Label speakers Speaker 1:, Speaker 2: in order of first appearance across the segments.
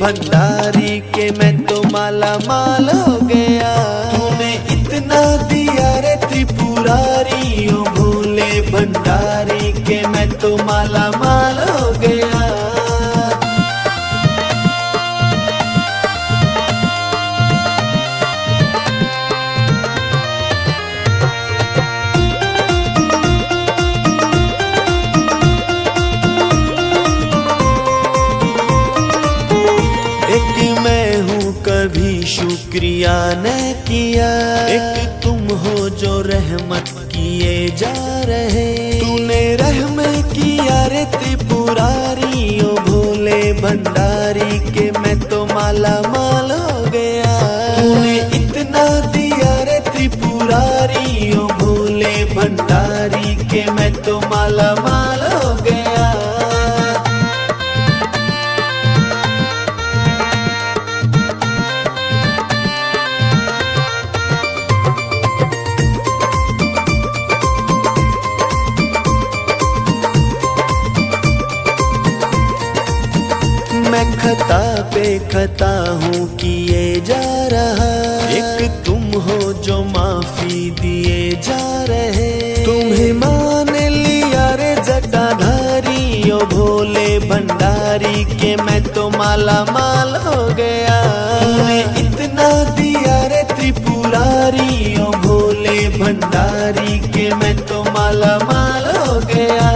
Speaker 1: भंडारी के मैं तो माला माल हो गया। तूने इतना दिया रे त्रिपुरारी, ओ भोले भंडारी के मैं तो माला माल हो गया। एक मैं हूँ कभी शुक्रिया न किया, एक तुम हो जो रहमत किए जा रहे। तूने रहम किया रे त्रिपुरारी, ओ भोले भंडारी के मैं तो माला माल हो गया। तूने इतना दिया रे त्रिपुरारी, ओ भोले भंडारी के मैं तो माला माल हो गया। मैं खता पे खता हूँ किए जा रहा, एक तुम हो जो माफी दिए जा रहे। तुम्हें मान लिया रे जटाधारी, ओ भोले भंडारी के मैं तो माला माल हो गया। तूने इतना दिया रे त्रिपुरारी, ओ भोले भंडारी के मैं तो माला माल हो गया।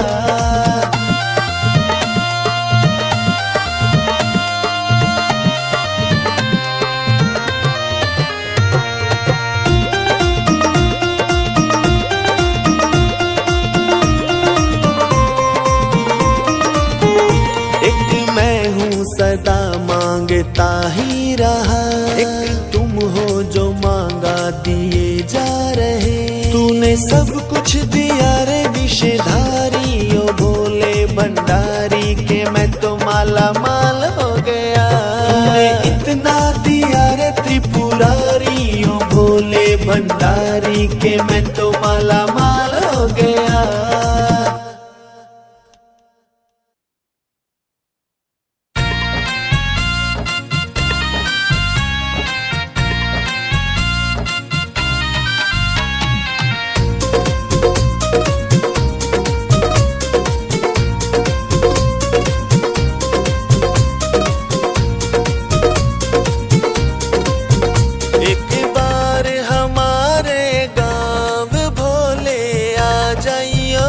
Speaker 1: सदा मांगता ही रहा, एक तुम हो जो मांगा दिए जा रहे। तूने सब कुछ दिया रे विषधारी, ओ भोले भंडारी के मैं तो माला माल हो गया। तूने इतना दिया रे त्रिपुरारी, ओ भोले भंडारी के मैं तो माला माल हो गया। एक बार हमारे गाँव भोले आ जाइयो,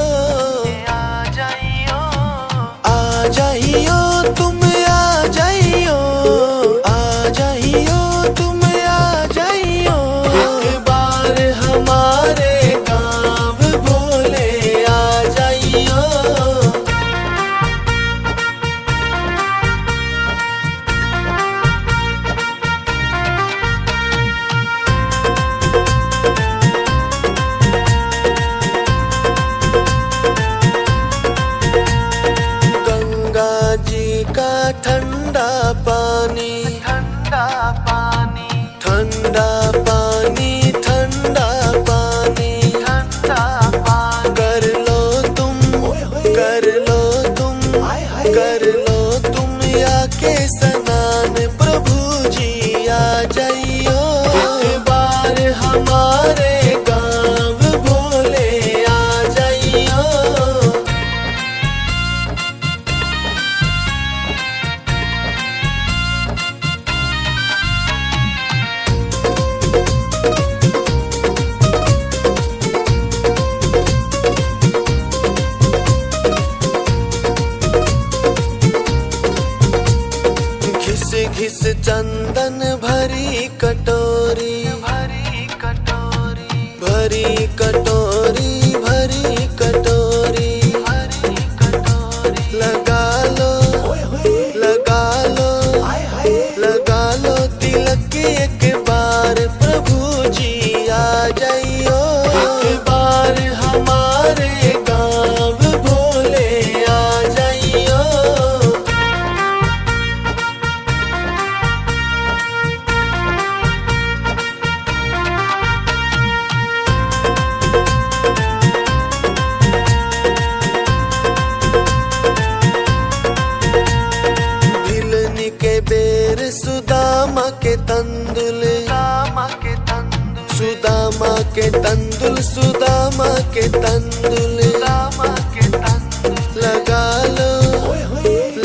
Speaker 1: सुदामा के तंदुल, सुदामा के तंदुल, सुदामा के तंदुल लगा लो,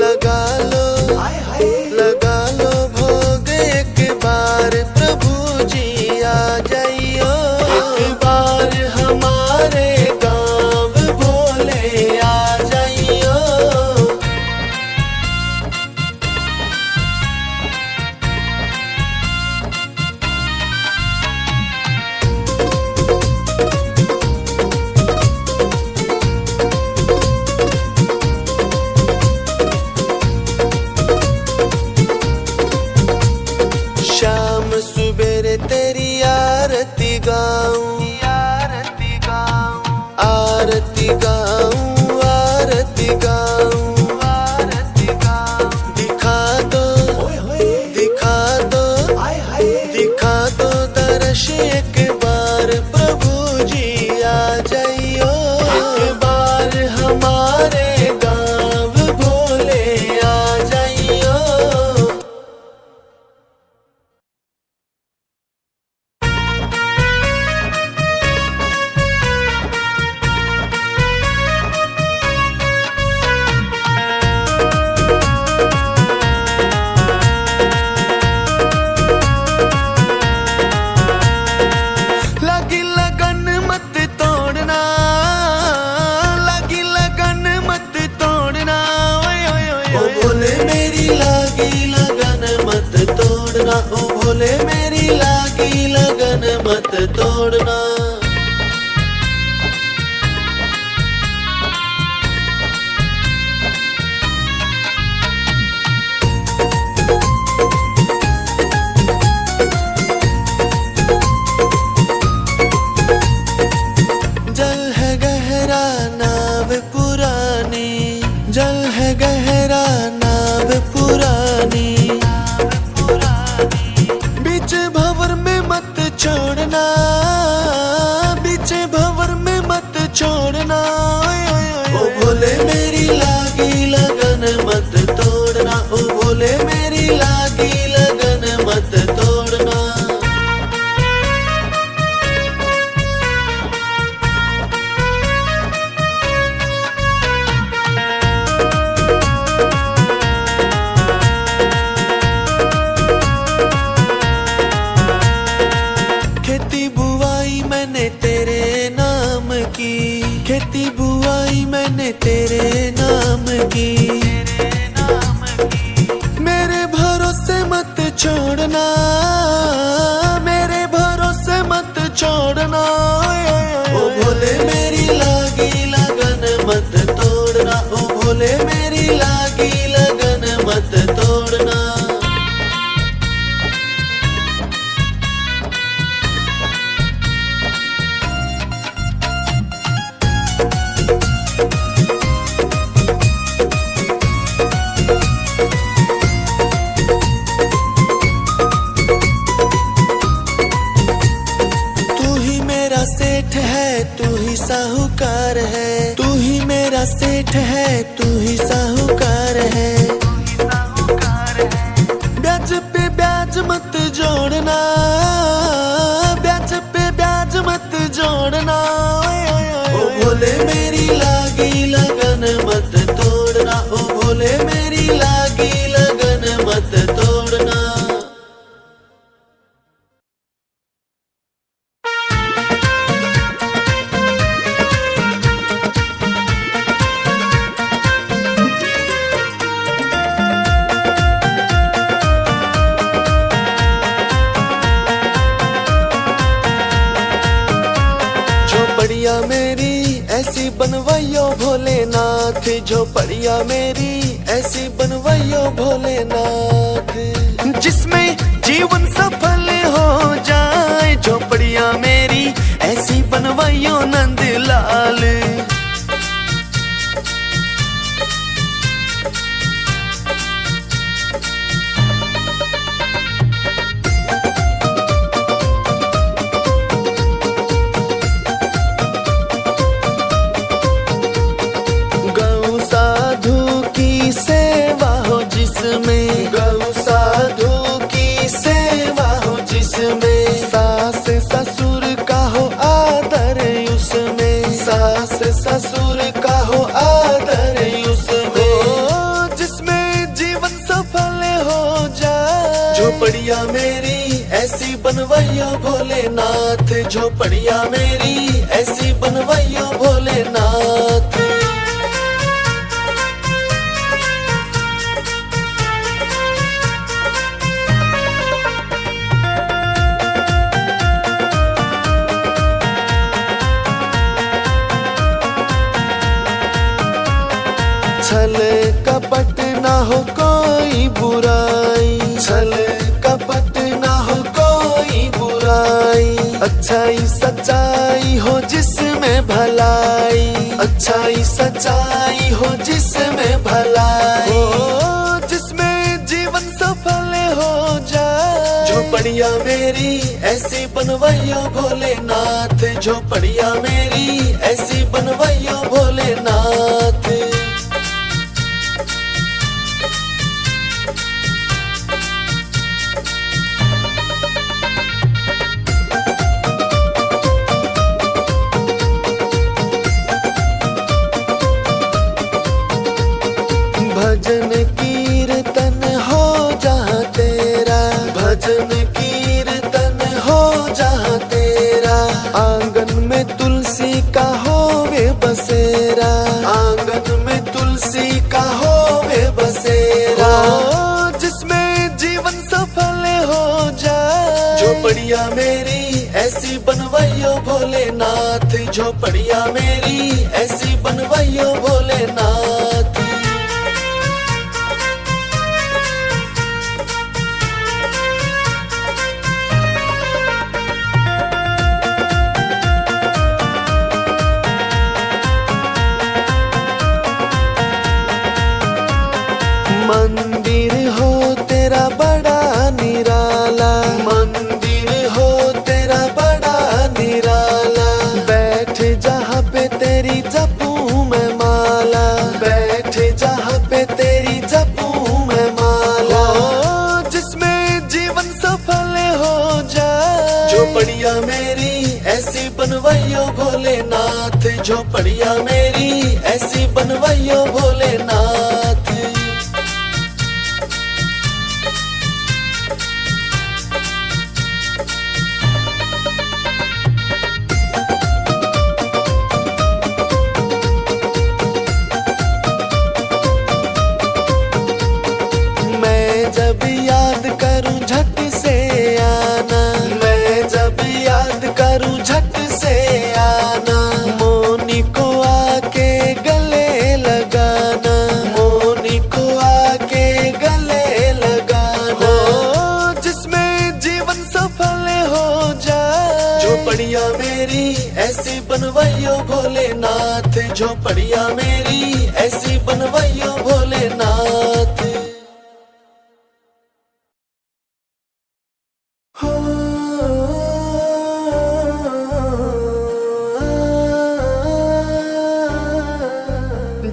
Speaker 1: लगा लो, लगा लो भोग एक बार, प्रभु जी आ जाइयो एक बार हमारे गाँव भोले आ जाइयो। शाम सुबेरे तेरी आरती गाऊं, आरती गाऊं, आरती गाऊं, आरती गाऊं, आरती गाऊं। दिखा दो, दिखा दो, दिखा दो दर्श एक बार, प्रभु जी आ जाइयो एक बार हमारे गाँव भोले आ जाइयो। लगी लगन मत तोड़ना, लगी लगन मत तोड़ना, ओए ओए ओए ओ भोले मेरी लागी लगन मत तोड़ना, ओ भोले मेरी लागी लगन मत तोड़ना। जल है गहरा नाव पुरानी, जल है गहरा नाव पुरानी, बीच भंवर में मत छोड़ना, बीच भंवर में मत छोड़ना, ओ भोले मेरी लागी लगन मत तोड़ना, ओ भोले मेरी लागी लगन मत तोड़ना। खेती बुआई मैंने तेरे नाम की, खेती बुआई मैंने तेरे नाम की, मेरे भरोसे मत छोड़ना, मेरे भरोसे मत छोड़ना, ओ भोले मेरी लागी लगन मत तोड़ना, ओ भोले मेरी लागी लगन मत तोड़ना। तू ही मेरा सेठ है, तू ही साहूकार है, तू ही मेरा सेठ है, तू ही साहूकार है। ब्याज पे ब्याज मत जोड़ना, ब्याज पे ब्याज मत जोड़ना, ओ भोले मेरी लागी लगन मत तोड़ना, ओ भोले मेरी लागी लगन मत तोड़ना। झोपड़िया मेरी ऐसी बनवाइयो भोलेनाथ, झोपड़िया मेरी ऐसी बनवाइयो भोलेनाथ, जिसमें जीवन सफल हो जाए, झोपड़िया मेरी ऐसी बनवाइयो नंदलाल। गौ साधु की सेवा हो जिसमें, सास ससुर ससुर का हो आदर उसमें, जिसमें जीवन सफल हो जाए। झोपड़िया मेरी ऐसी बनवाइयो भोलेनाथ, झोपड़िया मेरी ऐसी बनवाइयो भोलेनाथ। छल कपट ना हो कोई बुराई, छल कपट ना हो कोई बुराई। अच्छाई सच्चाई हो जिसमें भलाई, अच्छाई सच्चाई हो जिसमें भलाई, जिसमें जीवन सफल हो जाए। झोपड़िया मेरी ऐसी बनवाइयो भोलेनाथ, झोपड़िया मेरी ऐसी बनवाइयो भोलेनाथ। भजन कीर्तन हो जहाँ तेरा, भजन कीर्तन हो जहाँ तेरा। आंगन में तुलसी का होवे बसेरा, आंगन में तुलसी का होवे बसेरा, जिसमें जीवन सफल हो जाए। झोपड़िया मेरी ऐसी बनवाइयो भोलेनाथ, झोपड़िया मेरी ऐसी बनवाइयो भोलेनाथ। मंदिर हो तेरा बड़ा निराला, मंदिर हो तेरा बड़ा निराला। बैठ जहाँ पे तेरी जपूं मैं माला, बैठ जहाँ पे तेरी जपूं मैं माला, जिसमें जीवन सफल हो जाए। झोपड़िया मेरी ऐसी बनवाइयो भोलेनाथ, झोपड़िया मेरी ऐसी बनवाइयो भोलेनाथ। जब याद करूं झट से आना, मैं जब याद करूं झट से आना। मोनी को आके गले लगाना, मोनी को आके गले लगाना, जिसमें जीवन सफल हो जाए। झोपड़िया मेरी ऐसी बनवाइयो भोलेनाथ, झोपड़िया मेरी ऐसी बनवाइयो भोलेनाथ।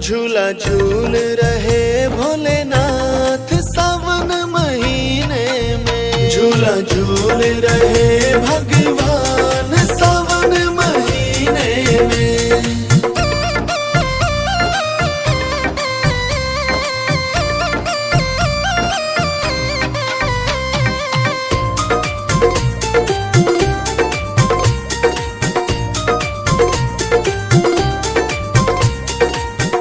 Speaker 1: झूला झूल रहे भोलेनाथ सावन महीने में, झूला झूल रहे भगवान सावन महीने में।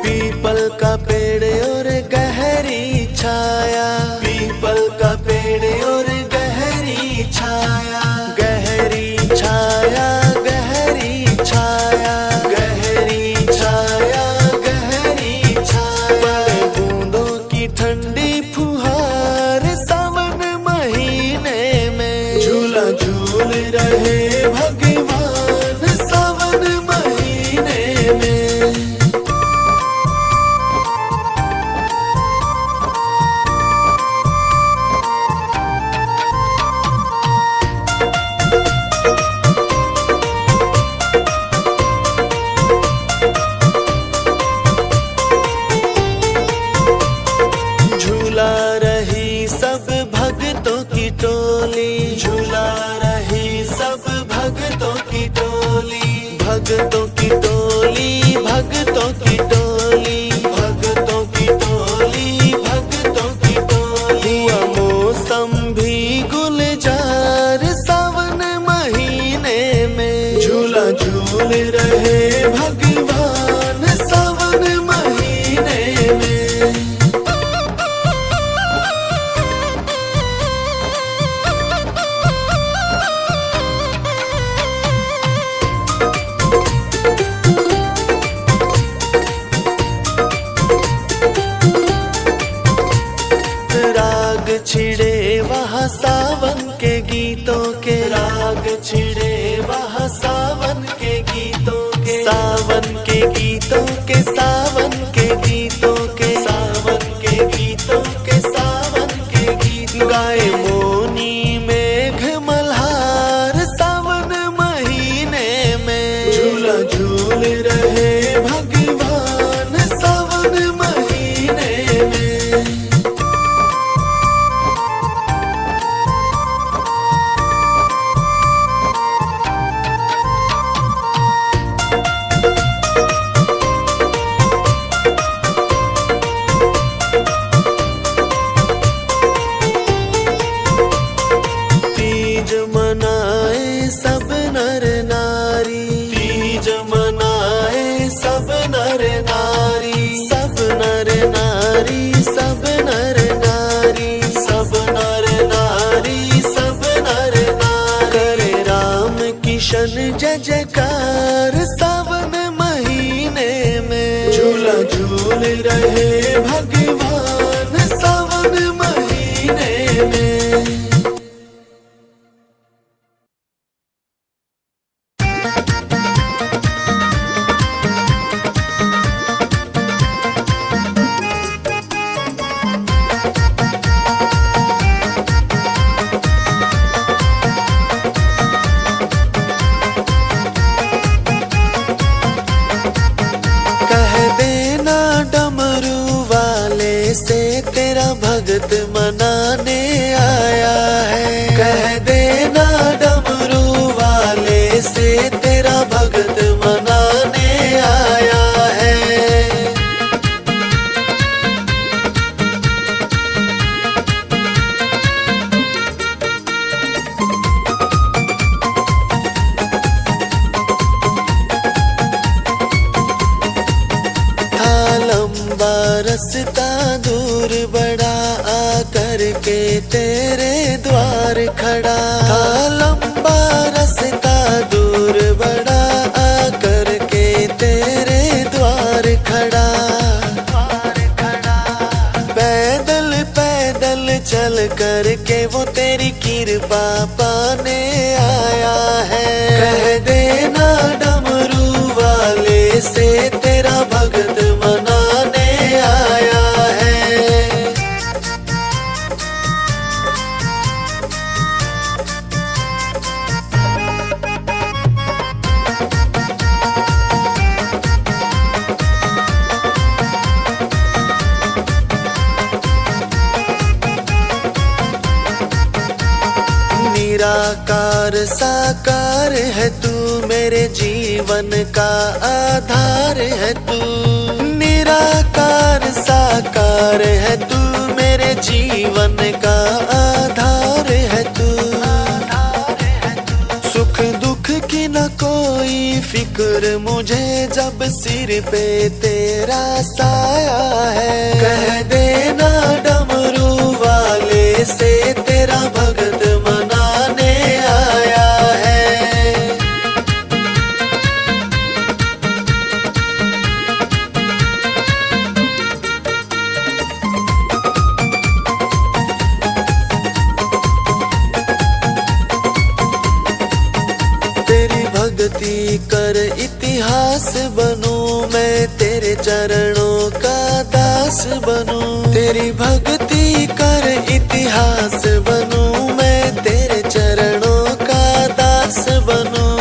Speaker 1: पीपल का पेड़ और गहरी छाया, पीपल का पेड़ और गहरी छाया, गहरी छाया, गहरी छाया, गहरी छाया, गहरी छाया। बूंदों की ठंडी फुहार सावन महीने में, झूला झूल रहे भगवान सावन महीने में। झूला रही सब भक्तों की टोली, झूला रही सब भक्तों की टोली, भक्तों की टोली, भक्तों झूला झूल रहे भगवान सावन महीने में। राग छिड़े वहाँ सावन के गीतों के, राग छिड़े वहाँ सावन के गीतों के, सावन के गीतों के, सावन के गीतों के, सावन के गीतों के, सावन के गीत गाए मोनी मेघ मल्हार सावन महीने में। झूला झूल रहे भगवान सावन महीने में। तीज मनाए सब नर नारी, तीज मनाए सब नर नारी, सब नर नारी, सब नर नारी, सब नर नारी, सब नर नारी। करे राम किशन जय जयकार सावन महीने में। झूला झूल रहे भगवान सावन महीने में। कह देना डमरू वाले से तेरा भगत मनाने आया है। कह देना डमरू वाले से तेरा भगत मनाने आया है। था लंबा रास्ता दूर बड़ा आकर के तेरे द्वार खड़ा। था लंबा रास्ता दूर बड़ा आकर के तेरे द्वार खड़ा। पैदल पैदल चल कर के वो तेरी कृपा पाने आया है। कह देना डमरू वाले से तेरा भगत मनाने आया है। निराकार साकार है तू, मेरे जीवन का आधार है तू। निराकार साकार है तू, मेरे जीवन का आधार है तू। सुख दुख की न कोई फिक्र मुझे जब सिर पे तेरा साया है। कह देना डमरू वाले से तेरा भगत मनाने आया है। तेरी भक्ति कर इतिहास बनूं मैं, तेरे चरणों का दास बनूं। तेरी भक्ति कर इतिहास बनूं मैं, तेरे चरणों का दास बनूं।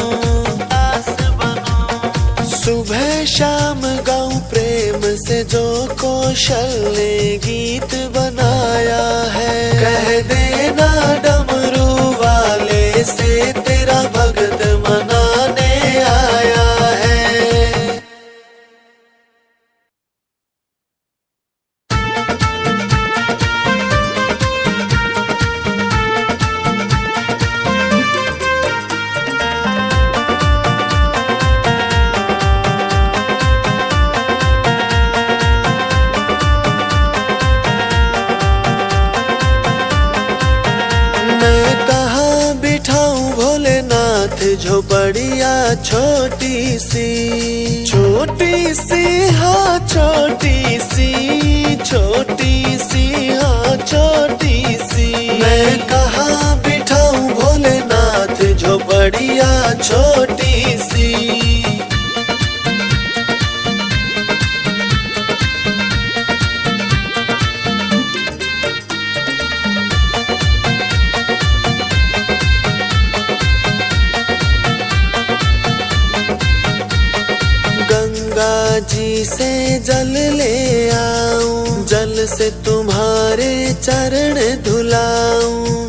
Speaker 1: सुबह शाम गाऊं प्रेम से जो कौशल ने गीत बनाया है। कह देना डमरू वाले से तेरा भगत मनाने आया है। झोपड़िया छोटी सी, छोटी सी हाँ छोटी सी, छोटी सी हाँ छोटी सी। मैं कहाँ बिठाऊं भोलेनाथ झोपड़िया छोटी सी। गंगा जी से जल ले आऊं, जल से तुम्हारे चरण धुलाऊं।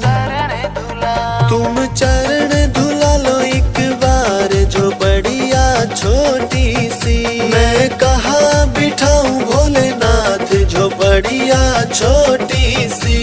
Speaker 1: तुम चरण धुला लो एक बार झोपड़िया छोटी सी। मैं कहाँ बिठाऊं भोलेनाथ झोपड़िया छोटी सी।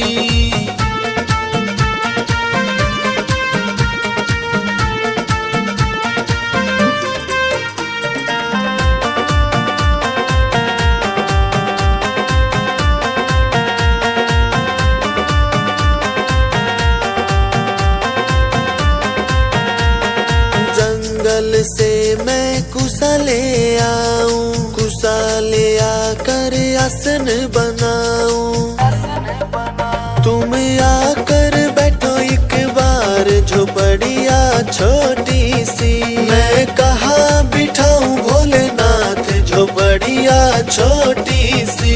Speaker 1: जंगल से मैं कुसा ले आऊं, कुसा ले आकर आसन बनाऊं। तुम आकर बैठो एक बार झोपड़िया छोटी सी। मैं कहाँ बिठाऊं भोलेनाथ झोपड़िया छोटी सी।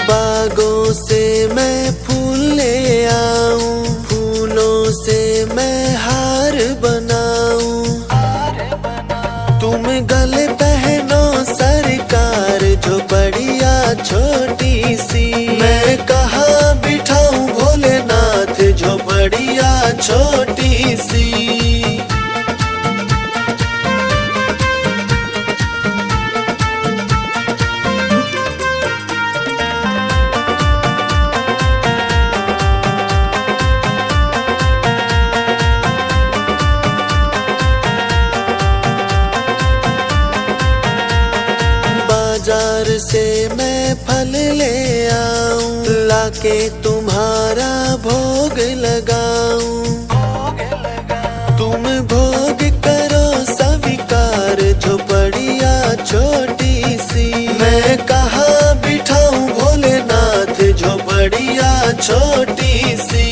Speaker 1: बागों से मैं फूल ले आऊं, फूलों से मैं हार बनाऊं। तुम गले पहनो सरकार झोपड़िया छोटी सी। मैं कहाँ बिठाऊं भोलेनाथ झोपड़िया छोटी सी। बाजार से मैं फल ले आऊं, लाके तुम्हारा भोग लगाऊं। तुम भोग करो स्वीकार झोपड़िया छोटी सी। मैं कहाँ बिठाऊं भोलेनाथ झोपड़िया छोटी सी।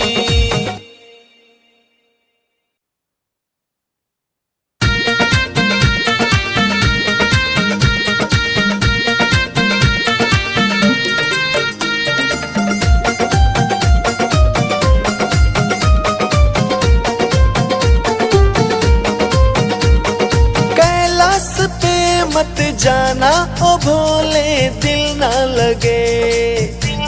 Speaker 1: मत जाना ओ भोले दिल ना लगे, दिल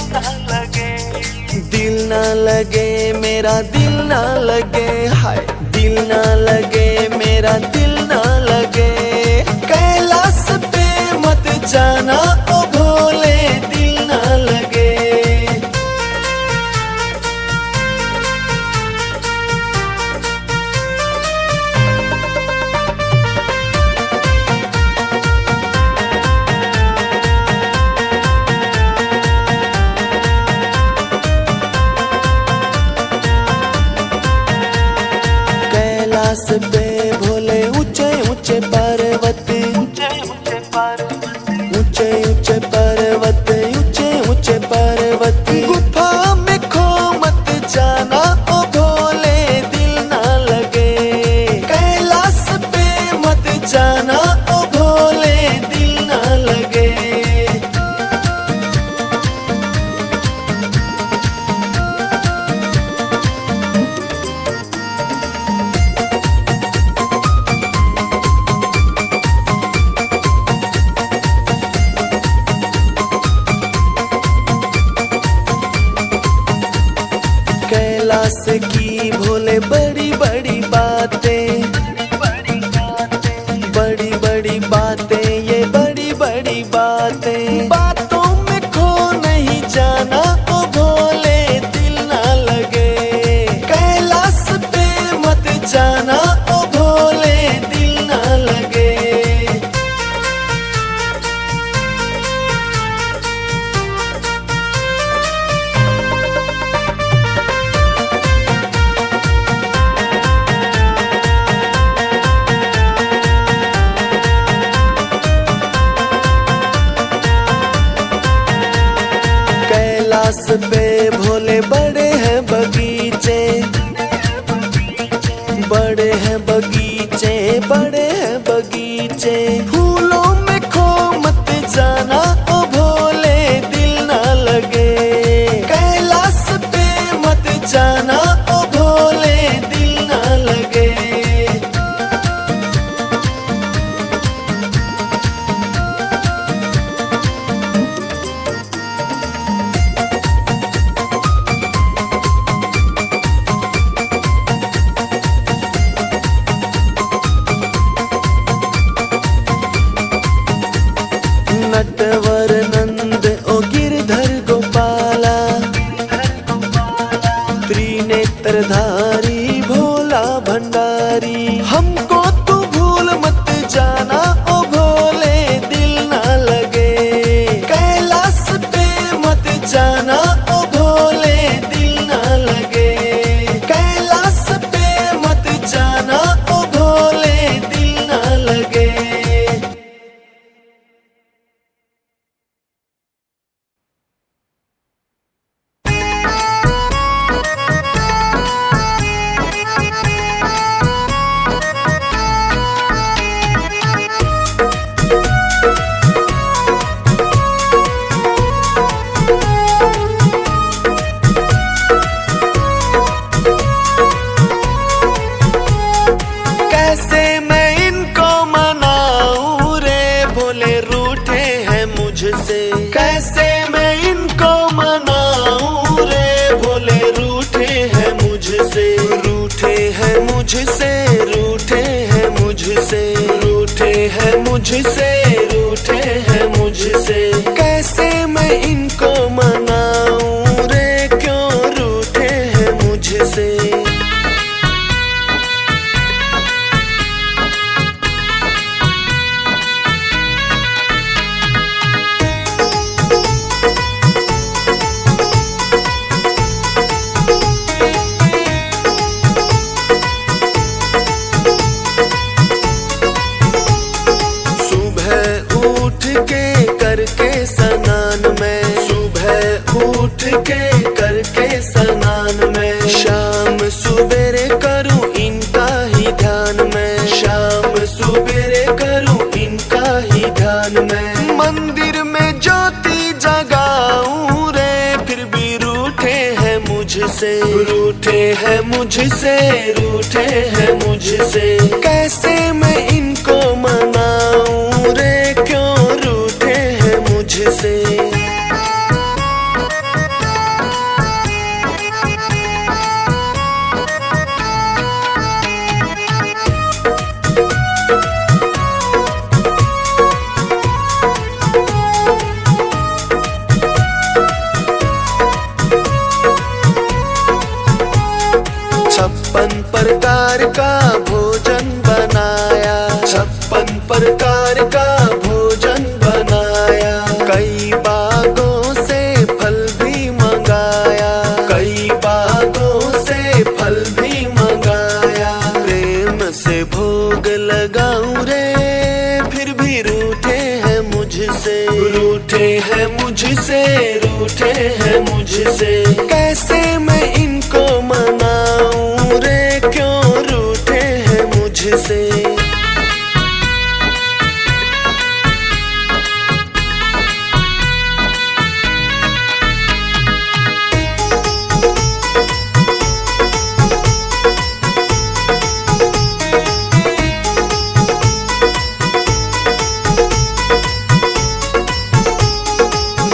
Speaker 1: ना लगे मेरा दिल ना लगे। हाय दिल ना लगे मेरा दिल ना लगे। कैलाश पे मत जाना ओ भोले दिल ना लगे। कैलाश पे भोले ऊंचे ऊंचे पर्वत, ऊंचे ऊंचे पर्वत, ऊंचे ऊंचे पर्वत, ऊंचे ऊंचे पर्वत। गुफा में खो मत जाना ओ भोले दिल ना लगे। कैलाश पे मत जाना ओ भोले दिल ना लगे। पे भोले बड़े हैं बगीचे, बड़े हैं बगीचे, बड़े हैं बगीचे। फूलों में खो मत जाना ओ भोले दिल ना लगे, कैलाश पे मत जाना ओ भोले दिल ना लगे। नटवर नंद ओ गिरधर गोपाला, त्रिनेत्रधारी भोला भंडारी। हमको तू भूल मत जाना ओ भोले दिल ना लगे, कैलाश पे मत जाना ओ भोले दिल ना लगे, कैलाश पे मत जाना ओ भोले दिल ना लगे। कैसे मैं इनको मनाऊं रे भोले रूठे हैं मुझसे, कैसे मैं इनको मनाऊं रे भोले रूठे हैं मुझसे, रूठे हैं मुझसे, रूठे हैं मुझसे, रूठे हैं मुझसे, रूठे हैं मुझसे। कैसे मैं इनको मनाऊं रे क्यों रूठे हैं मुझसे। करके स्नान में, सुबह उठ के करके स्नान में, शाम सुबेरे करूं इनका ही ध्यान में, शाम सुबेरे करूं इनका ही ध्यान में। मंदिर में ज्योति जगाऊं रे फिर भी रूठे हैं मुझसे, रूठे हैं मुझसे, रूठे हैं मुझसे। कैसे मैं इनको मनाऊं रे क्यों रूठे हैं मुझसे। छप्पन प्रकार का भोजन बनाया, छप्पन प्रकार का भोजन बनाया। कई बागों से फल भी मंगाया, कई बागों से फल भी मंगाया। प्रेम से भोग लगाऊं रे फिर भी रूठे हैं मुझसे, रूठे हैं मुझसे, रूठे हैं मुझसे। कैसे मैं इनको मनाऊं रे क्यों रूठे हैं मुझसे।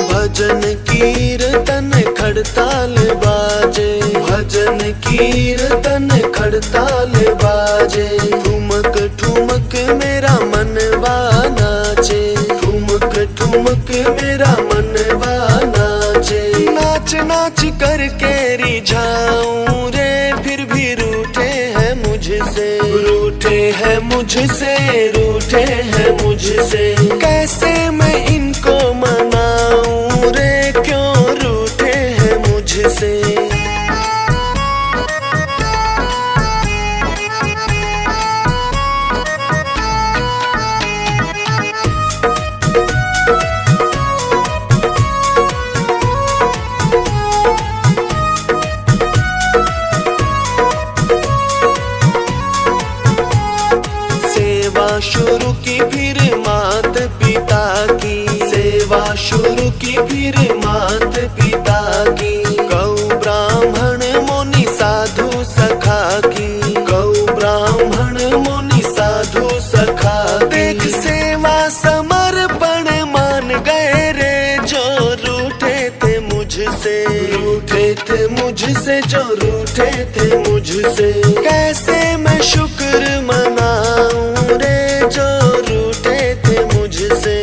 Speaker 1: भजन कीर्तन खड़ताल बाजे, भजन कीर्तन खड़ताल बाजे। ठुमक ठुमक मेरा मनवा नाचे, ठुमक ठुमक मेरा मनवा नाचे। नाच नाच करके रिझाऊं रे फिर भी रूठे हैं मुझसे, रूठे हैं मुझसे, रूठे हैं मुझसे। कैसे मैं इनको मनाऊं रे क्यों रूठे हैं मुझसे। शुरू की फिर मात पिता की, सेवा शुरू की फिर मात पिता की। गौ ब्राह्मण मुनि साधु सखा की, गौ ब्राह्मण मुनि साधु सखा की। देख सेवा समर्पण मान गए रे जो रूठे थे मुझसे, रूठे थे मुझसे जो रूठे थे मुझसे। कैसे मैं शुक्र मनाऊं रे जो रूठे थे मुझसे।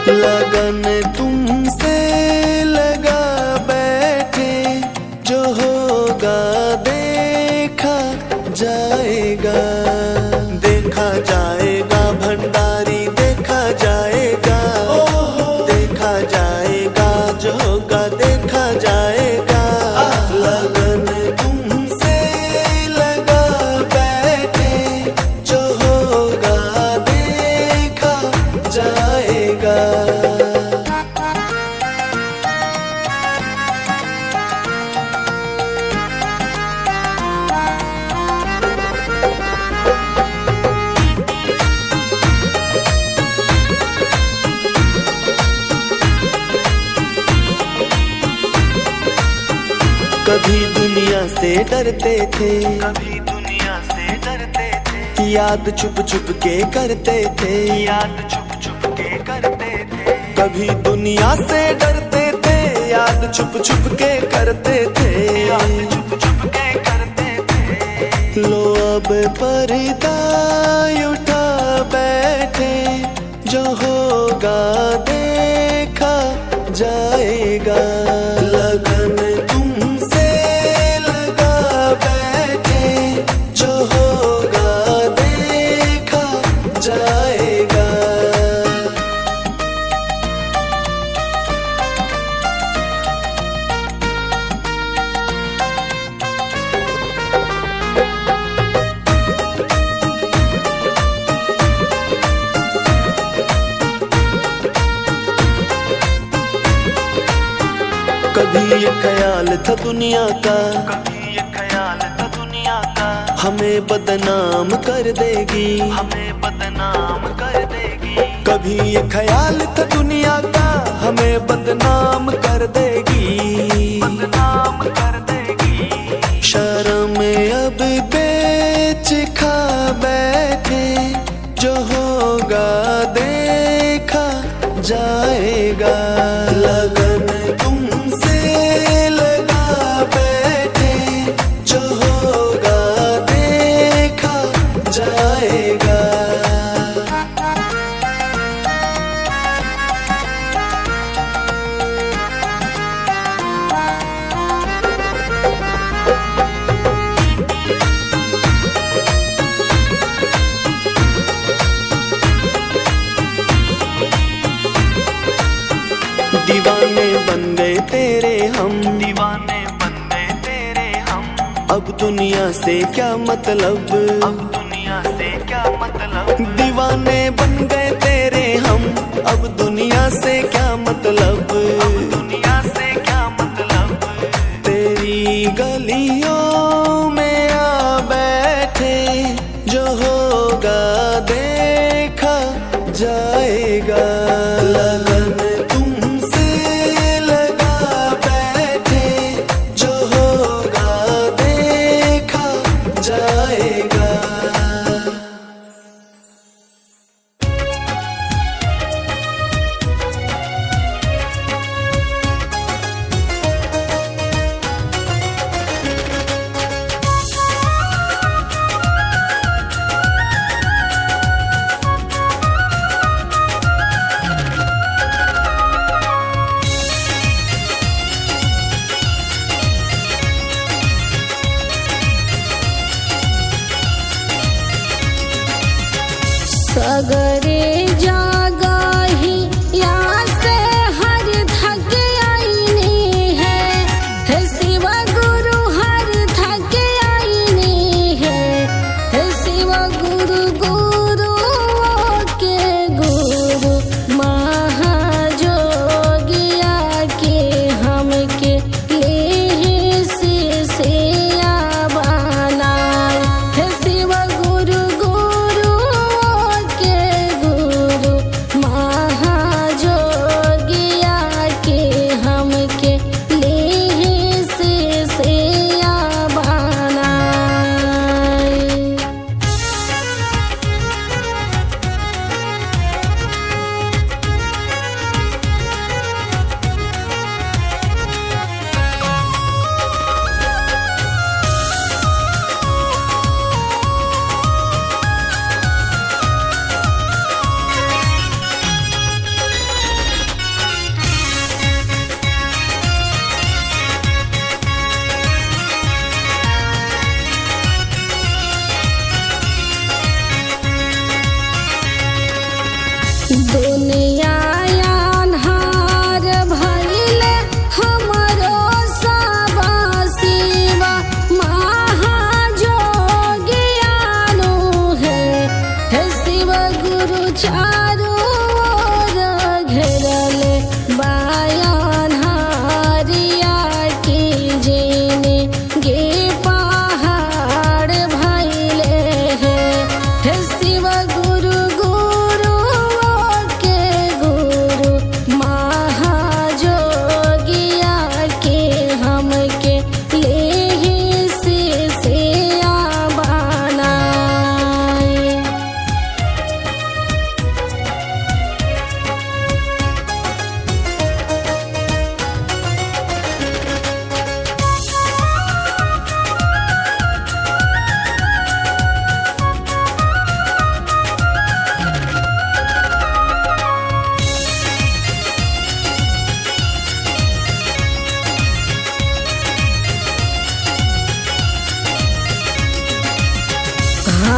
Speaker 1: लगन तुमसे लगा बैठे, जो होगा देखा जाएगा। देखा जाएगा भंडारी देखा जाएगा, देखा जाएगा जो होगा देखा जाएगा। लगन तुमसे लगा बैठे, जो होगा देखा जाएगा। कभी दुनिया से डरते थे, कभी दुनिया से डरते थे। याद छुप छुप के करते थे, याद छुप छुप के करते थे। कभी दुनिया से डरते थे, याद छुप छुप के करते थे, याद छुप छुप के करते थे। लो अब पर्दा उठा बैठे, जो होगा देखा जाएगा। लगन तुमसे लगा बैठे, जो होगा देखा जाएगा। कभी ये ख्याल था दुनिया का, कभी ये ख्याल था दुनिया का। हमें बदनाम कर देगी, हमें बदनाम कर देगी। कभी ये ख्याल था दुनिया का, हमें बदनाम कर देगी, बदनाम कर देगी। शर्म अब बेच खा बैठे, जो होगा देखा जाएगा। लगन तुमसे लगा बैठे, जो होगा देखा जाएगा। दीवाने बन गए तेरे हम, दीवाने बन गए तेरे हम। अब दुनिया से क्या मतलब, अब दुनिया से क्या मतलब। दीवाने बन गए तेरे हम, अब दुनिया से क्या मतलब, अब दुनिया से क्या मतलब। तेरी गलियों में आ बैठे, जो होगा देखा जाएगा। लगन तुमसे लगा बैठे, जो होगा देखा जाएगा।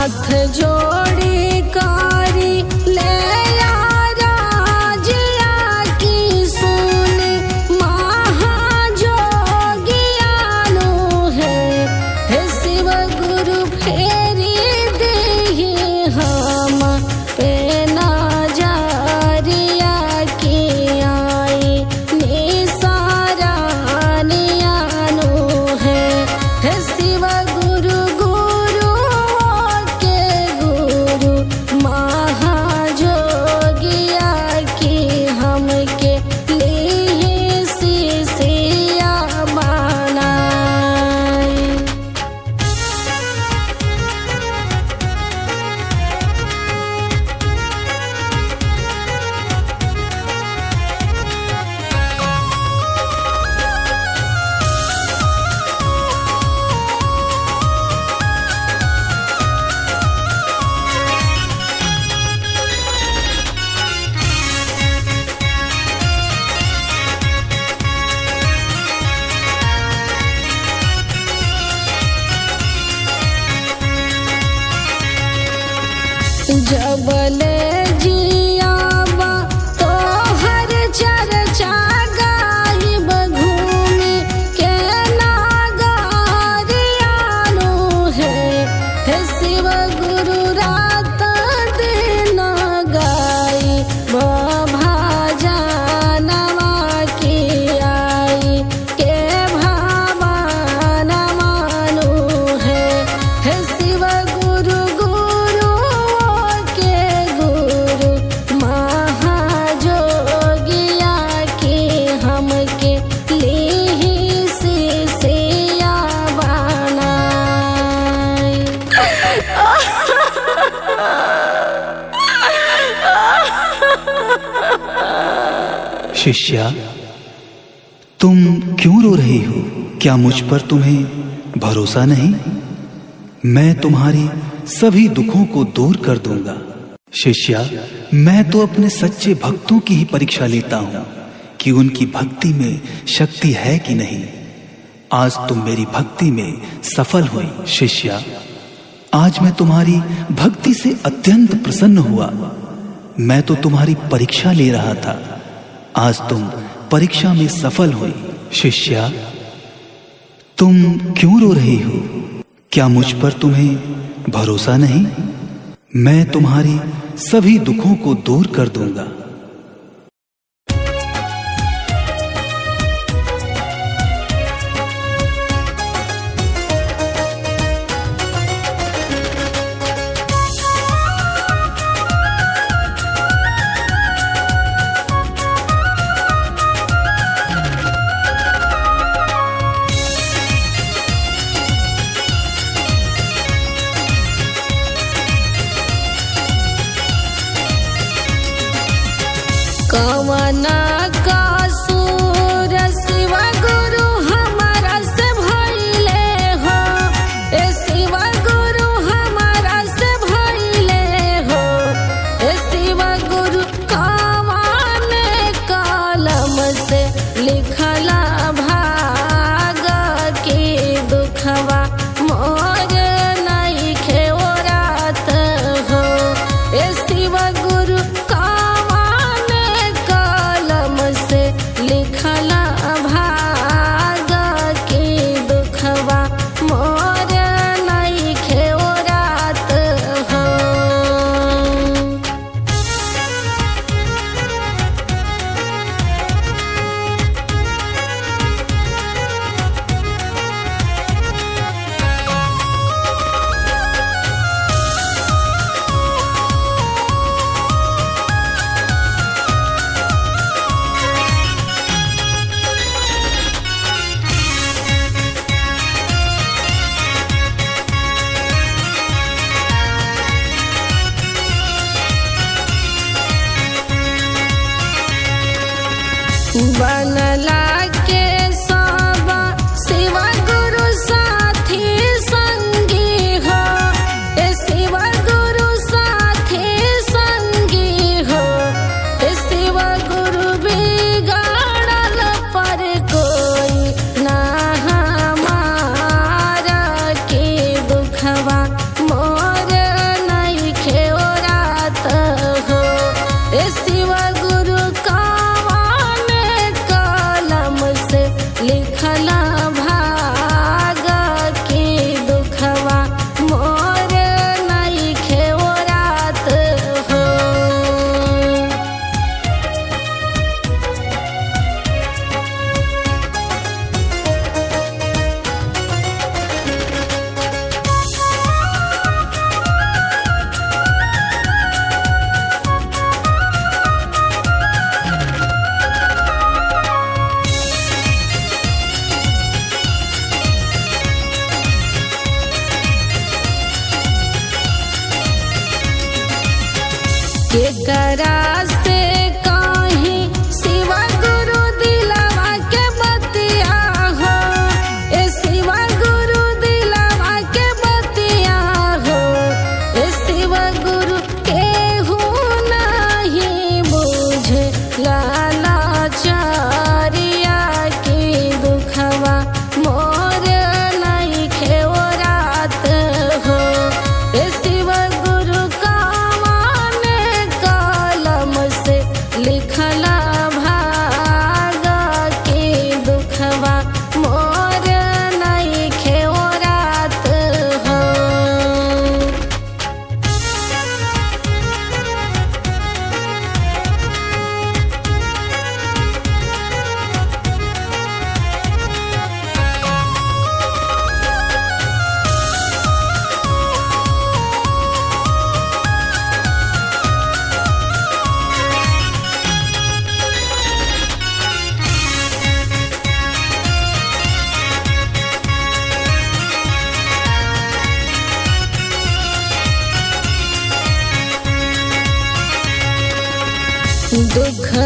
Speaker 2: हाथ जोड़ी कारी ले राजिया की सुनी महाजोगियानो है शिव गुरु फेरी देहि हम पे नजरिया की आई निसारा नियानो है शिव गुरु गुरु के गुरु महाजोगिया की हमके लिए शिष्या बनाए। जबले जियाबा तो हर चर्चा गायब घूमी के नागारियानो है शिव गुरु रात दिन गाई भाजनवा की आई के भावना मानो है शिव गुरु गुरु के गुरु महाजोगिया की हमके लिए शिष्या बनाए।
Speaker 3: शिष्या, तुम क्यों रो रही हो? क्या मुझ पर तुम्हें भरोसा नहीं? मैं तुम्हारी सभी दुखों को दूर कर दूंगा। शिष्या, मैं तो अपने सच्चे भक्तों की ही परीक्षा लेता हूं कि उनकी भक्ति में शक्ति है कि नहीं। आज तुम मेरी भक्ति में सफल हुई। शिष्या, आज मैं तुम्हारी भक्ति से अत्यंत प्रसन्न हुआ। मैं तो तुम्हारी परीक्षा ले रहा था, आज तुम परीक्षा में सफल हुई। शिष्या, तुम क्यों रो रही हो? क्या मुझ पर तुम्हें भरोसा नहीं? मैं तुम्हारी सभी दुखों को दूर कर दूंगा।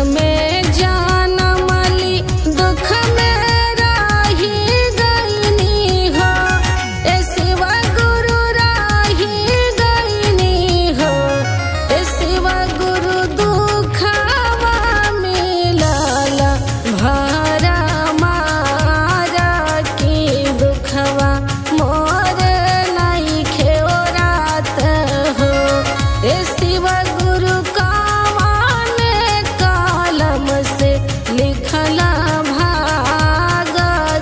Speaker 2: में जानमली दुख में राही गईनी हो, ए शिव गुरु राही गईनी हो, ए शिव गुरु दुखवा मिलल भारा मारा की दुखवा मोर नइखे ओरात हो, ए शिव गुरु कवन कलम से लिखला भाग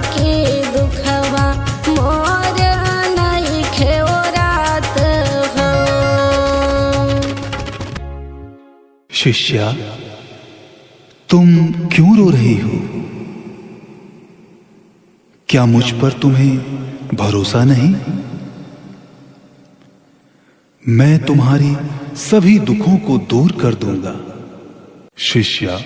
Speaker 2: की दुखवा मोर नइखे ओरात हो।
Speaker 3: शिष्या, तुम क्यों रो रही हो? क्या मुझ पर तुम्हें भरोसा नहीं? मैं तुम्हारी सभी दुखों को दूर कर दूंगा। शिष्या,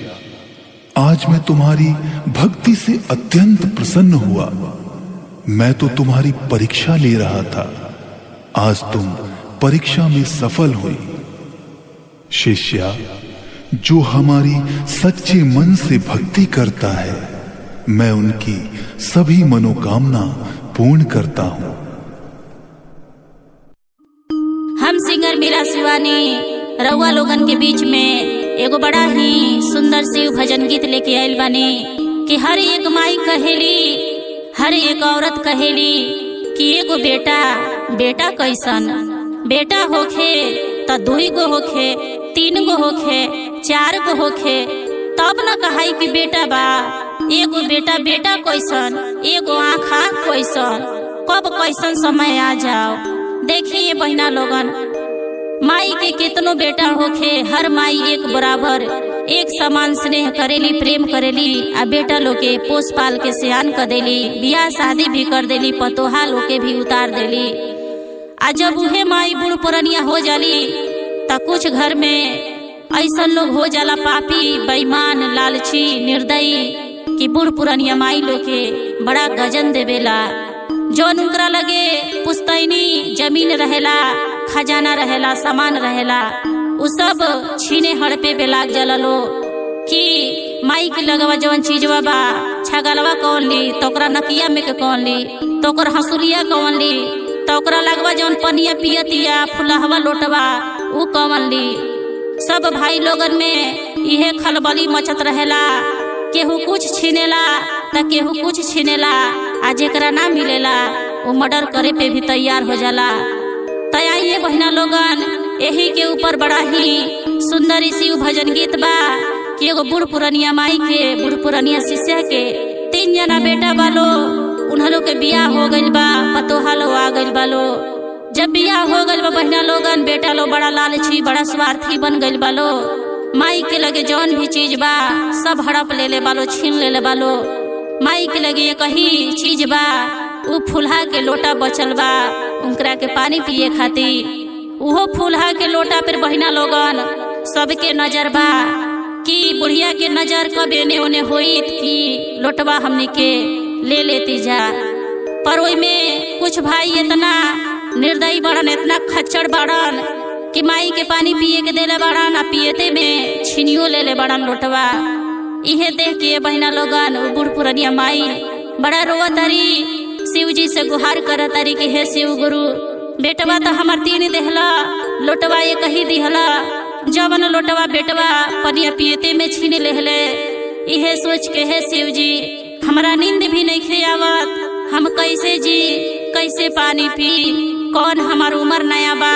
Speaker 3: आज मैं तुम्हारी भक्ति से अत्यंत प्रसन्न हुआ। मैं तो तुम्हारी परीक्षा ले रहा था, आज तुम परीक्षा में सफल हुई। शिष्या, जो हमारी सच्चे मन से भक्ति करता है, मैं उनकी सभी मनोकामना पूर्ण करता हूँ।
Speaker 4: हम सिंगर मीरा शिवानी रउआ लोगन के बीच में एगो बड़ा ही सुंदर शिव भजन गीत लेके आइल बानी कि हर एक माई कहेली, हर एक औरत कहेली कि एगो बेटा कैसन बेटा होखे त 2 गो होखे, 3 गो होखे, 4 गो होखे, तब न कहाई कि बेटा बा। एगो बेटा कैसन, एगो आँखा कैसन, कब कैसन समय आ जाओ। देखिए बहिना लोगन, माई के कितनो बेटा होखे, हर माई एक बराबर एक समान स्नेह करेली, प्रेम करेली, आ बेटा लोग के पोस पाल के सियान कर देली, बियाह शादी भी कर देली, पतोहा लोग के भी उतार देली। आ जब उहे माई बूढ़ पुरनिया हो जाली त कुछ घर में ऐसा लोग हो जाला पापी, बेईमान, लालची, निर्दयी कि बूढ़ पुरनिया माई लोग के बड़ा गजन देवेला। जौन उनकरा लगे पुस्तैनी जमीन रहेला, खजाना रहेला, सामान रहेला, उ सब छीने हड़पे पे लाग जाला लो कि माई के लगवा जौन चीजवा बा, छगलवा कौन ली तो ओकरा नकिया में के कौन ली, तो ओकर हंसुलिया कौन ली, तो ओकरा लगवा जौन पनिया पियतिया फुलहवा लोटवा उ कौन ली। सब भाई लोगन में इहे खलबली मचत रहेला, केहू कुछ छीनेला त केहू कुछ छीनेला, आ जेकरा ना मिलेला वो मर्डर करे पे भी तैयार हो जाला। तैयारिए बहिना लोगन, यही के ऊपर बड़ा ही सुंदर शिव भजन गीत बा कि एगो बूढ़ पुरनिया माई के, बूढ़ पुरनिया शिष्या के 3 जना बेटा बालो, उन्हलो के बियाह हो गइल बा, पतोहा लो आ गइल बालो। जब बियाह हो गइल बा बहिना लोगन, बेटा लो बड़ा लालची, बड़ा स्वार्थी बन गइल बालो। माई के लगे जौन भी चीज बा सब हड़प ले ले बालो, छीन ले ले बालो। माई के लगे एक ही चीज बा, उ फुलहा के लोटा बचल बा उनकरा के पानी पिए खातिर। उहो फुलहा के लोटा पर बहिना लोगन सबके नजर बा कि बुढ़िया के नजर कब एने ओने होइत कि लोटवा हमनी के ले लेती जा। पर ओई में कुछ भाई इतना निर्दयी बड़न, इतना खच्चर बड़न कि माई के पानी पिए के देले बड़न, आ पियते में छीनियो ले ले बड़न लोटवा। इहे देख के बहिना लोगन बूढ़ पुरनिया माई बड़ा रोवतारी, शिव जी से गुहार करतारी कि हे शिव गुरु, बेटवा तो हमार 3 देहला, लोटवा ये कही दिहला, जवन लोटवा बेटवा पनिया पियते में छीन लेहले। इहे सोच के हे शिव जी, हमरा नींद भी नहीं खियावत, हम कैसे जी, कैसे पानी पी, कौन हमार उम्र नया बा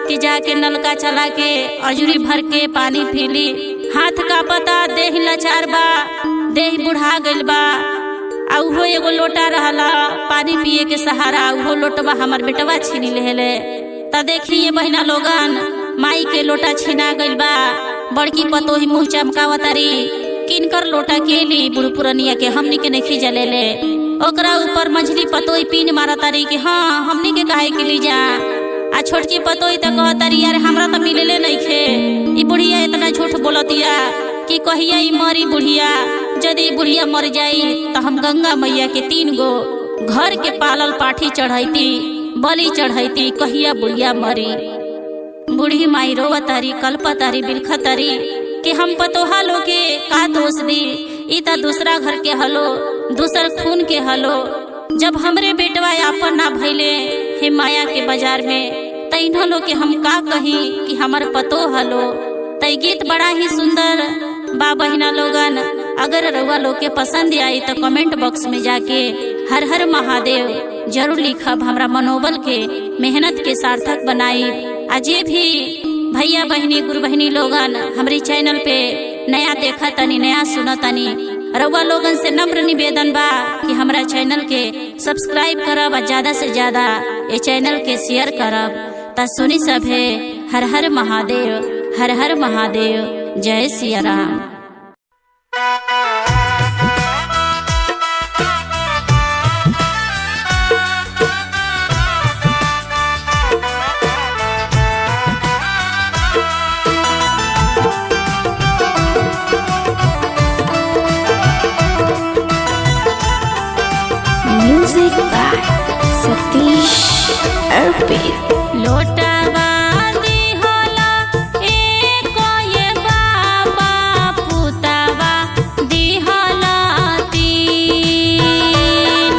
Speaker 4: कि जाके नलका चला के अजूरी भर के पानी पी ली। हाथ का पता, देह लाचार बा, देह बुढ़ा गइल बा, आ उहो एगो लोटा रहला पानी पिए के सहारा, उहो लोटवा हमार बेटवा छीनी लेले। त देखिए बहिना लोगन, माई के लोटा छीना गइल बा, बड़की पतोही मुँह चमकावतारी, किनकर लोटा के ली बूढ़ पुरनिया के, हमनी के नहीं जले ले। ओकरा ऊपर मंझली पतोही पीन मारतारी कि हाँ हमनी के काहे के ली जा। आ छोटकी पतोही तो कहतारी यार हमरा तो मिलले नहीं खे। ई बुढ़िया इतना झूठ बोलतिया कि कहिया ई मरी बुढ़िया, यदि बुढ़िया मर जाई तो हम गंगा मैया के 3 गो घर के पालल पाठी चढ़ैती, बलि चढ़ैती, कहिया बुढ़िया मरी। बूढ़ी माई रोवतारी, कल्पतारी, बिलखतारी कि हम पतोहा लो के का दोष दी, ई त दूसरा घर के हलो, दूसर खून के हलो। जब हमरे बेटवा आपन ना भइले हे माया के बाजार में, त इन्हों लोग के हम का कही कि हमर पतो हलो। तई गीत बड़ा ही सुंदर बा बहिना लोगन। अगर रउआ लोग के पसंद आई तो कमेंट बॉक्स में जाके हर हर महादेव जरूर लिखब, हमरा मनोबल के मेहनत के सार्थक बनाई। अजे भी भैया बहनी गुरु बहनी लोगन हमारी चैनल पे नया देखा तनी, नया सुना तनी, रउआ लोगन से नम्र निवेदन बा कि हमारा चैनल के सब्सक्राइब करब और ज्यादा से ज्यादा ये चैनल के शेयर करब। ता सुनी सब है हर हर महादेव, हर हर महादेव, जय सिया राम।
Speaker 2: म्यूजिक बाय सतीश अर्पित।
Speaker 4: लोटावा दिहला एको ये बाबा, पुतावा दिहला तीन।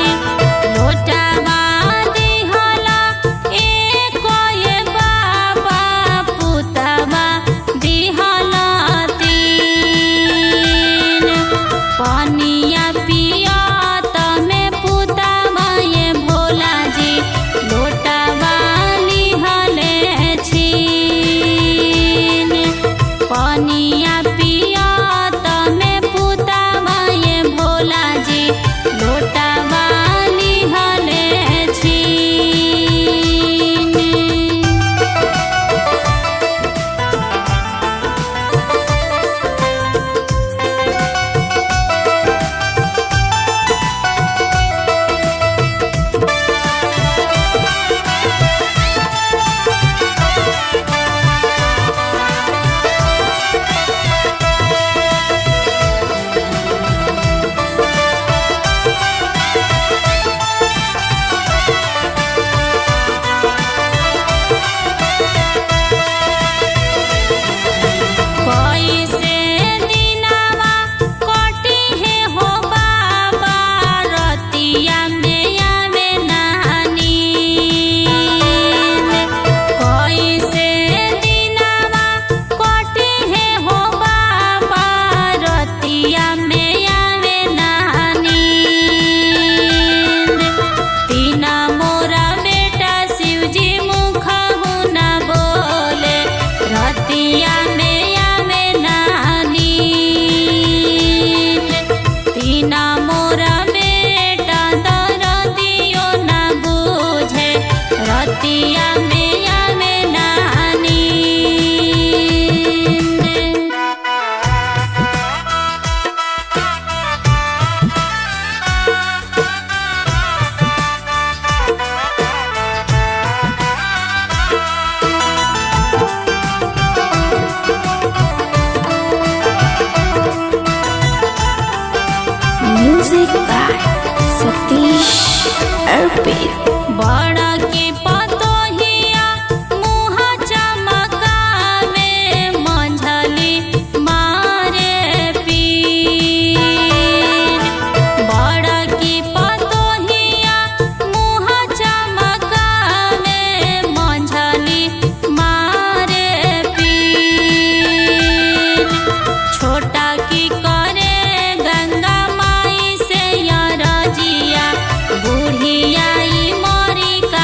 Speaker 4: लोटावा दिहला एको ये बाबा, पुतावा दिहला तीन। पानिया पिया तमे पुतावा ये भोला जी, लोटावा लिहले छीन। पानिया पिया तमे पुतावा ये भोला जी, लोटावा लिहले छीन। कैसे दिनावा कटी है हो बाबा, रतिया में आवे नानी। कैसे दिनावा कटी है हो बाबा, रतिया में आवे नानी। तीना मोरा बेटा शिवजी मुखहु न बोले, रतिया में आवे नानी। तीना मोरा बेटा दरदियो न बूझे, रतिया में आवे नानी।
Speaker 2: म्यूजिक बाय सतीश अर्पित।
Speaker 4: बड़ा के पतोहिया मुहा चमकावे, मंझली मारे पीर। बड़ा के पतोहिया मुहा चमकावे, मंझली मारे पीर। छोटा की करे गंगा माई से या रजिया, बुढ़िया ई मोरी का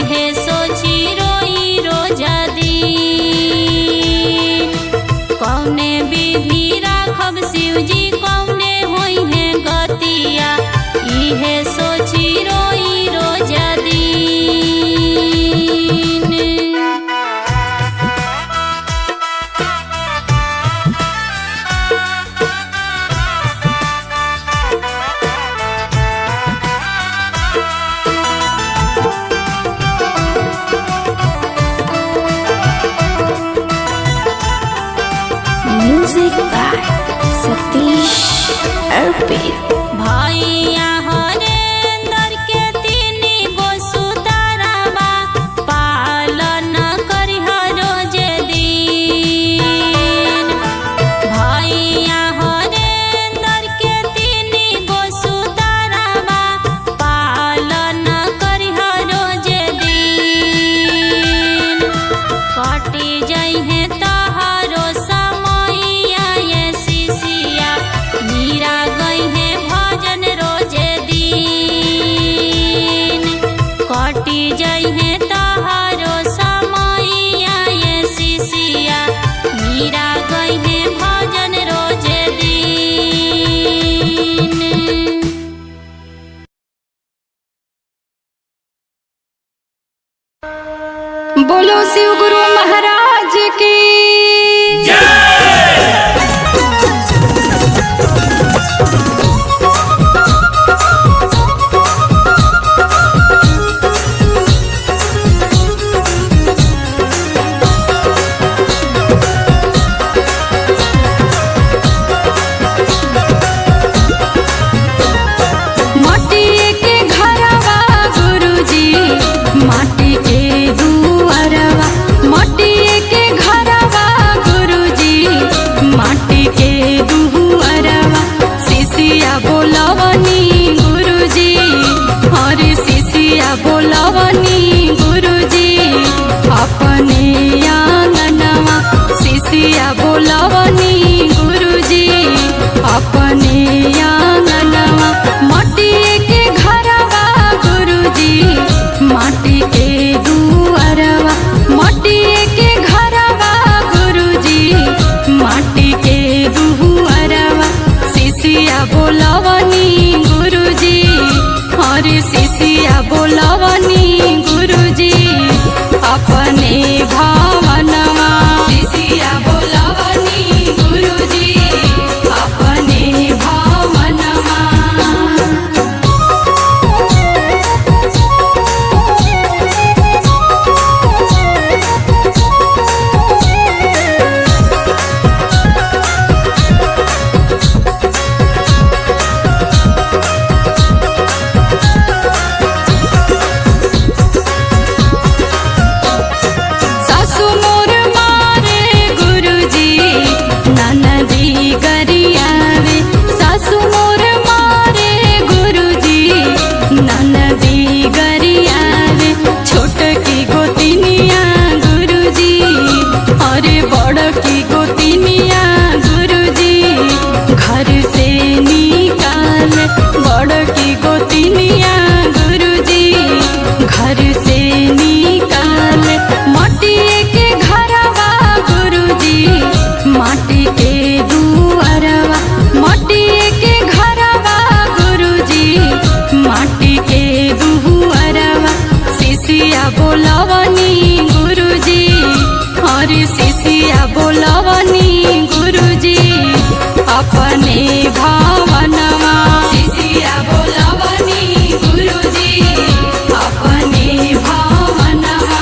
Speaker 4: इहे सोची रोई रोजा दिन। कौने विधि राखब शिवजी कौने होई है गतिया, इहे सोची रोई रोजा दिन।
Speaker 2: Music by Satish Arpit.
Speaker 4: भैया हरेंदर के तीनी गो सुताराबा, पालन करिह रोजे दिन। भैया हरेंदर के तीनी गो सुताराबा, पालन करिह रोजे दिन। कटी जइहे तहारो समैया ये शिशिया, मीरा गइहे भजन रोजे दिन। कटी जइहे तहारो समैया ये शिशिया, मीरा गइहे भजन रोजे दिन।
Speaker 5: बोलो शिव गुरु महाराज की माटी के घरवा गुरुजी, माटी के दुआरवा, माटी के घरवा गुरुजी, माटी के दुआरवा। शिशिया बोलवनी गुरुजी, हरे शिशिया बोलवनी गुरुजी, अपने आंगनवा। शिशिया बोलवनी गुरुजी, अपने आंगनवा। माटी के घरवा गुरुजी, माटी के दुआरवा, माटी के घरवा गुरुजी, माटी के दुआरवा। शिशिया बोलवनी गुरुजी, हरे शिशिया बोलवनी गुरुजी, अपने भावनवा। शिशिया बोलवनी गुरुजी, अपने भावनवा। सासु मोर मारे गुरुजी, ननदी गरियावे। सासु मोर मारे गुरुजी, ननदी गरियावे। छोटकी गोतिनिया गुरुजी, अरे बड़की गोतिनिया गुरुजी, घर से निकाल। बड़की गोतिनिया गुरुजी, घर से निकाल। माटी के घरवा गुरुजी, माटी के दुआरवा, माटी के घरवा गुरुजी, माटी के दुआरवा। शिशिया बोलवनी गुरुजी, हरे शिशिया बोलवनी गुरुजी, अपने भावनवा। शिशिया बोलवनी गुरुजी, अपने भावनवा।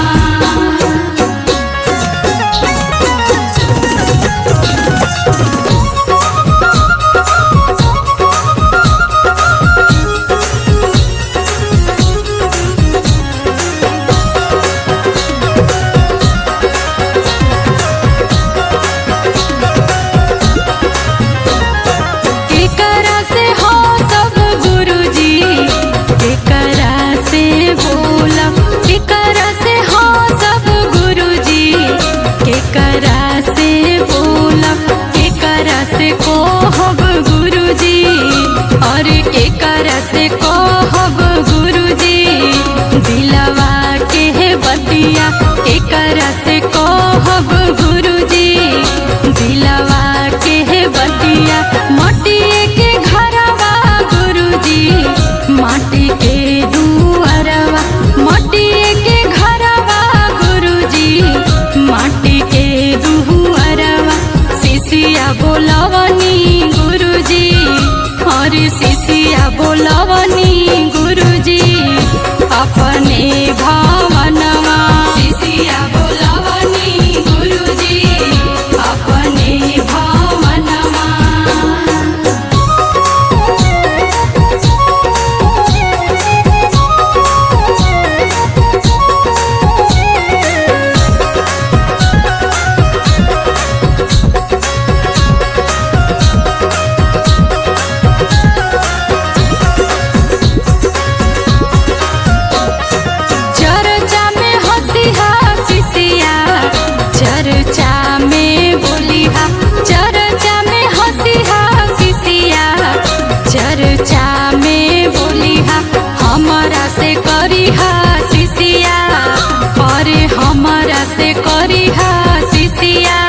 Speaker 5: से कहब गुरुजी, दिलवा के शिष्या बोलवनी गुरुजी अपने भवनमा। शिष्या बोलवनी गुरुजी अपने भवनमा। चर्चा में हंसिहा शिष्या चर्चा में बोलिहा। चर्चा में हंसिहा शिष्या चर्चा में बोलिहा। हमरा से करिहा शिष्या अरे हमरा से करिहा शिष्या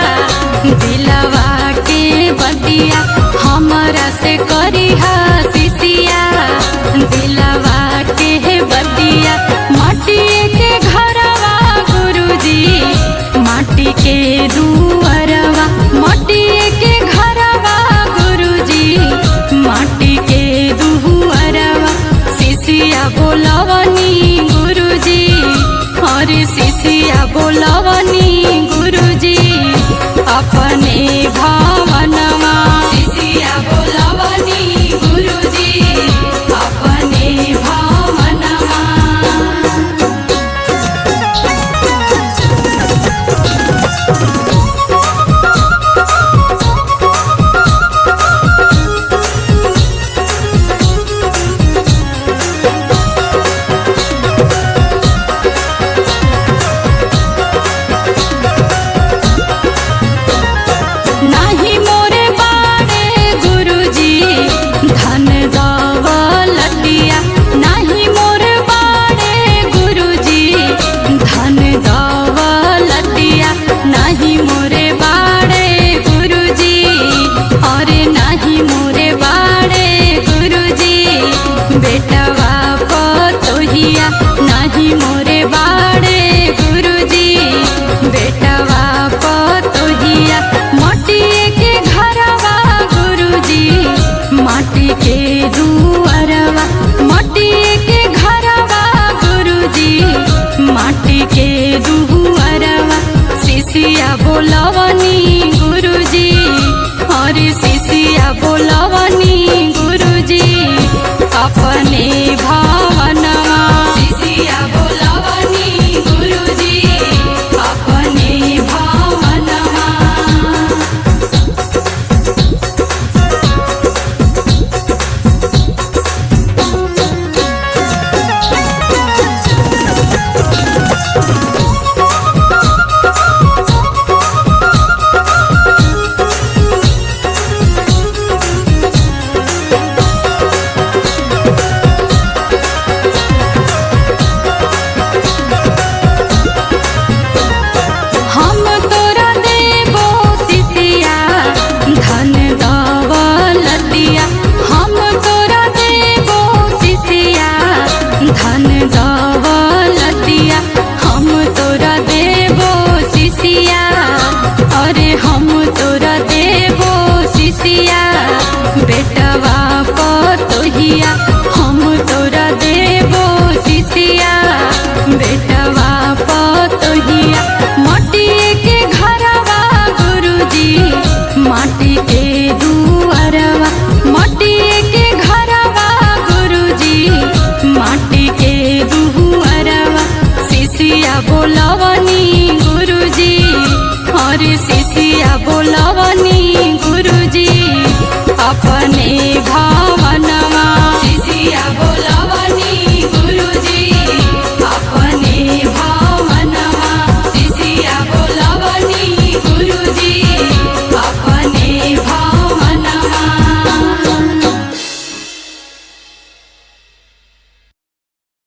Speaker 5: दिलवा के बतिया। हमरा से करिहा शिष्या दिलवा के बतिया। माटी के घरवा गुरुजी माटी के दुअरवा। माटी के घरवा गुरुजी माटी के दुअरवा। शिष्या बोलवनी गुरुजी अरे शिष्या बोलवनी गुरुजी अपने भवनमा। शिष्या बोलवनी गुरुजी अपने भवनमा। नाही मोरे बाड़े गुरुजी धन दौलतिया। नाही मोरे बाड़े गुरुजी धन दौलतिया। नाही मोरे बाड़े गुरुजी अरे नाही मोरे बाड़े गुरुजी बेटवा पतोहिया। नाही मोरे बाड़े गुरुजी बेटवा पतोहिया। माटी के घरवा गुरुजी माटी के दुअरवा। माटी के घरवा गुरुजी माटी के दुअरवा। शिष्या बोलवनी गुरुजी अरे शिष्या बोलवनी गुरुजी अपने भवनमा। शिष्या बोलवनी गुरुजी अपने भवनमा। हम तोरा देबो शिष्या धन दौलतिया। हम तोरा देबो शिष्या धन दौलतिया। हम तोरा देबो शिष्या अरे हम तोरा देबो शिष्या बेटवा पतोहिया। हम तोरा देबो शिष्या बेटवा पतोहिया। माटी के घरवा गुरुजी माटी के दुअरवा। माटी के घरवा गुरुजी माटी के दुअरवा। शिष्या बोलवनी गुरुजी अरे शिष्या बोलवनी गुरुजी अपने भवनमा।